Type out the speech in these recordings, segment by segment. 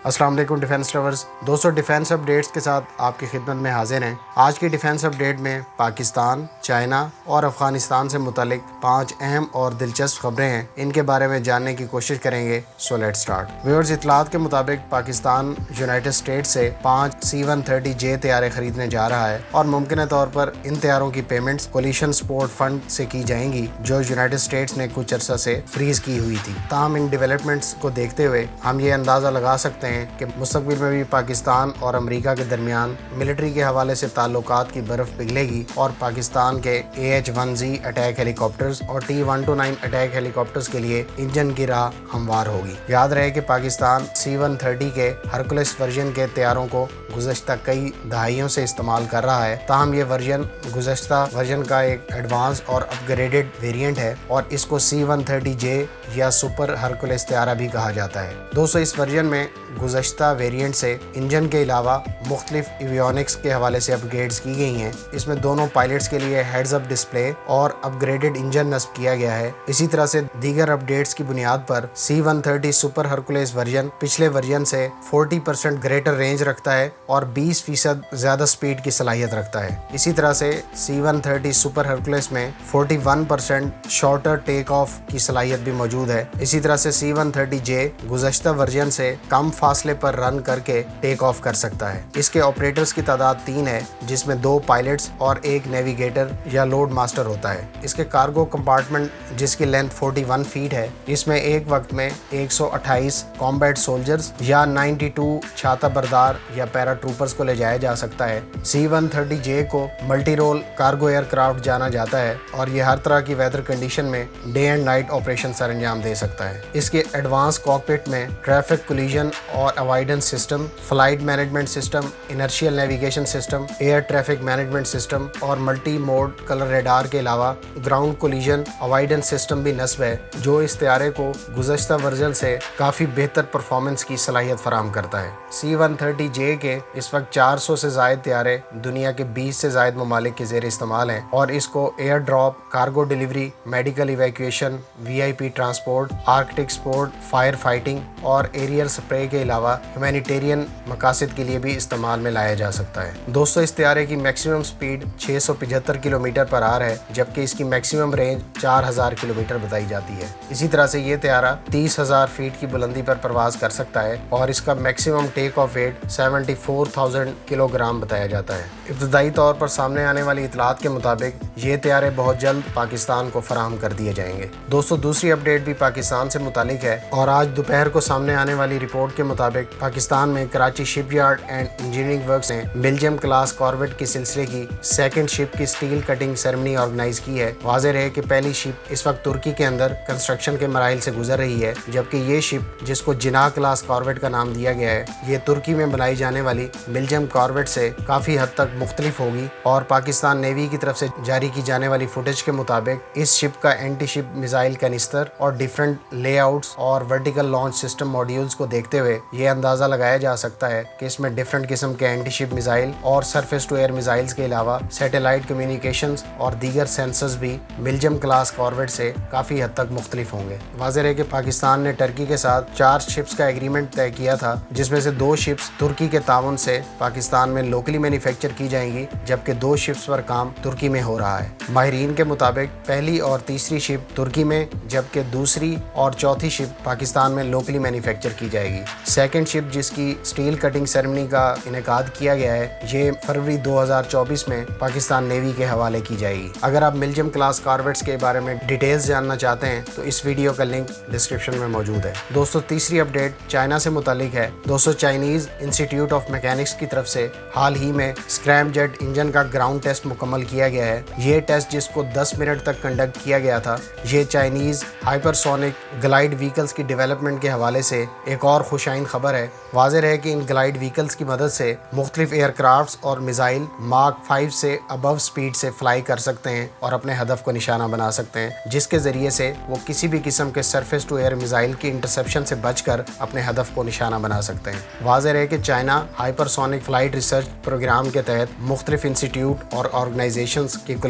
السلام علیکم defence lovers دوستو، ڈیفینس اپڈیٹس کے ساتھ آپ کی خدمت میں حاضر ہیں۔ آج کی ڈیفینس اپڈیٹ میں پاکستان، چائنا اور افغانستان سے متعلق 5 اہم اور دلچسپ خبریں ہیں، ان کے بارے میں جاننے کی کوشش کریں گے۔ So let start. ویورز، اطلاعات کے مطابق پاکستان یونائٹڈ اسٹیٹ سے 5 C-130J طیارے خریدنے جا رہا ہے اور ممکنہ طور پر ان طیاروں کی پیمنٹس کولیشن سپورٹ فنڈ سے کی جائیں گی، جو یونائٹڈ اسٹیٹس نے کچھ عرصہ سے فریز کی ہوئی تھی۔ تاہم ان ڈیولپمنٹس کو دیکھتے ہوئے ہم یہ اندازہ لگا سکتے ہیں کہ مستقبل میں بھی پاکستان اور امریکہ کے درمیان ملٹری کے حوالے سے تعلقات کی برف پگھلے گی اور پاکستان کے AH-1Z اٹیک ہیلی کاپٹرز اور T-129 اٹیک ہیلی کاپٹرز کے لیے انجن کی راہ ہموار ہوگی۔ یاد رہے کہ پاکستان C-130 کے ہرکولس ورژن کے طیاروں کو گزشتہ کئی دہائیوں سے استعمال کر رہا ہے، تاہم یہ ورژن گزشتہ ورژن کا ایک ایڈوانس اور اپ گریڈڈ ویریئنٹ ہے اور اس کو C-130J یا سپر ہرکولس طیارہ بھی کہا جاتا ہے۔ دوستو، اس ورژن میں گزشتہ ویریئنٹ سے انجن کے علاوہ مختلف ایویونکس کے حوالے سے اپ گریڈز کی گئی ہیں۔ اس میں دونوں پائلٹس کے لیے ہیڈز اپ ڈسپلے اور اپ گریڈڈ انجن نصب کیا گیا ہے۔ اسی طرح سے دیگر اپ ڈیٹس کی بنیاد پر C-130 سپر ہرکولس ورژن پچھلے ورژن سے 40% گریٹر رینج رکھتا ہے اور 20% زیادہ سپیڈ کی صلاحیت رکھتا ہے۔ اسی طرح سے C-130 سپر ہرکولس میں 41% شارٹر ٹیک آف کی صلاحیت بھی موجود ہے۔ اسی طرح سے C-130J گزشتہ ورژن سے کم فاصلے پر رن کر کے ٹیک آف کر سکتا ہے۔ اس کے آپریٹرز کی تعداد 3 ہے، جس میں 2 پائلٹس اور 1 نیویگیٹر یا لوڈ ماسٹر ہوتا ہے۔ اس کے کارگو کمپارٹمنٹ، جس کی لینتھ 41 فیٹ ہے، اس میں ایک وقت میں 128 کامبیٹ سولجرز یا 92 چھاتہ بردار یا پیرا ٹروپرز کو لے جایا جا سکتا ہے۔ C-130J کو multi role cargo aircraft جانا جاتا ہے اور یہ ہر طرح کی ویدر کنڈیشن میں ڈے اینڈ نائٹ آپریشن سر انجام دے سکتا ہے۔ اس کے ایڈوانس کاکپٹ میں ٹریفک کولیجن اور avoidance system, flight management system, inertial navigation system, air traffic management system اور ملٹی موڈ کلر ریڈار کے علاوہ گراؤنڈ کولیجن اوائڈنس سسٹم بھی نصب ہے، جو اس طیارے کو گزشتہ ورژن سے کافی بہتر پرفارمنس کی صلاحیت فراہم کرتا ہے۔ C-130J کے اس وقت 400 سے زائد طیارے دنیا کے 20 سے زائد ممالک کے زیر استعمال ہیں اور اس کو air drop, cargo delivery, medical evacuation, VIP transport, arctic support, fire fighting اور ایریل سپرے کے علاوہ ہیومینیٹیرین مقاصد کے لیے بھی استعمال میں لایا جا سکتا ہے۔ دوستو، اس طیارے کی میکسیمم سپیڈ 675 کلومیٹر پر آور ہے، جبکہ اس کی میکسیمم رینج 4000 کلومیٹر بتائی جاتی ہے۔ اسی طرح سے یہ طیارہ 30,000 فیٹ کی بلندی پر پرواز کر سکتا ہے اور اس کا maximum take off weight 74,000 kilogram بتایا جاتا ہے۔ ابتدائی طور پر سامنے آنے والی اطلاعات کے مطابق یہ طیارے بہت جلد پاکستان کو فراہم کر دیے جائیں گے۔ دوستو، دوسری اپڈیٹ بھی پاکستان سے متعلق ہے اور آج دوپہر کو سامنے آنے والی رپورٹ کے مطابق پاکستان میں کراچی شپ یارڈ اینڈ انجینئرنگ ورکس نے بیلجیم کلاس کارویٹ کی سلسلے کی سیکنڈ شپ کی سٹیل کٹنگ سیرمنی آرگنائز کی ہے۔ واضح رہے کہ پہلی شپ اس وقت ترکی کے اندر کنسٹرکشن کے مراحل سے گزر رہی ہے، جبکہ یہ شپ، جس کو جناح کلاس کارویٹ کا نام دیا گیا ہے، یہ ترکی میں بنائی جانے والی بیلجیم کارویٹ سے کافی حد تک مختلف ہوگی اور پاکستان نیوی کی طرف سے جاری کی جانے والی فوٹیج کے مطابق اس شپ کا اینٹی شپ میزائل کینسٹر اور ڈیفرنٹ لے آؤٹس اور ورٹیکل لانچ سسٹم ماڈیولز کو دیکھتے ہوئے یہ اندازہ لگایا جا سکتا ہے کہ اس میں ڈیفرنٹ قسم کے اینٹی شپ میزائل اور سرفیس ٹو ایئر میزائلز کے علاوہ سیٹلائٹ کمیونیکیشنز اور دیگر سینسرز بھی بیلجیم کلاس کارویٹ سے کافی حد تک مختلف ہوں گے۔ واضح ہے کہ پاکستان نے ٹرکی کے ساتھ 4 شپس کا ایگریمنٹ طے کیا تھا، جس میں سے 2 شپس ترکی کے تعاون سے پاکستان میں لوکلی مینوفیکچر کی جائیں گی، جبکہ 2 شپس پر کام ترکی میں ہو رہا ہے۔ ماہرین کے مطابق پہلی اور تیسری شپ ترکی میں، جبکہ دوسری اور چوتھی شپ پاکستان میں لوکلی مینوفیکچر کی جائے گی۔ سیکنڈ شپ، جس کی سٹیل کٹنگ سیرمنی کا انعقاد کیا گیا ہے، یہ فروری 2024 میں پاکستان نیوی کے حوالے کی جائے گی۔ اگر آپ بیلجیم کلاس کارویٹس کے بارے میں ڈیٹیلز جاننا چاہتے ہیں تو اس ویڈیو کا لنک ڈسکرپشن میں موجود ہے۔ دوستو، تیسری اپڈیٹ چائنا سے متعلق ہے۔ دوستو، چائنیز انسٹیٹیوٹ آف میکینکس کی طرف سے حال ہی میں اسکریم جیٹ انجن کا گراؤنڈ ٹیسٹ مکمل کیا گیا ہے۔ یہ ٹیسٹ، جس کو 10 منٹ تک کنڈکٹ کیا گیا تھا، یہ چائنیز ہائپرسونک گلائیڈ وہیکلز کی ڈیولپمنٹ کے حوالے سے ایک اور خوشائن خبر ہے۔ واضح ہے کہ ان گلائیڈ وہیکلز کی مدد سے مختلف ایئر کرافٹس اور میزائل ماک 5 سے ابو سپیڈ سے فلائی کر سکتے ہیں اور اپنے ہدف کو نشانہ بنا سکتے ہیں، جس کے ذریعے سے وہ کسی بھی قسم کے سرفیس ٹو ایئر میزائل کی انٹرسیپشن سے بچ کر اپنے ہدف کو نشانہ بنا سکتے ہیں۔ واضح ہے کہ چائنا ہائپرسونک فلائٹ ریسرچ پروگرام کے تحت مختلف انسٹیٹیوٹ اور آرگنائزیشنز کی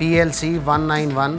PLC-191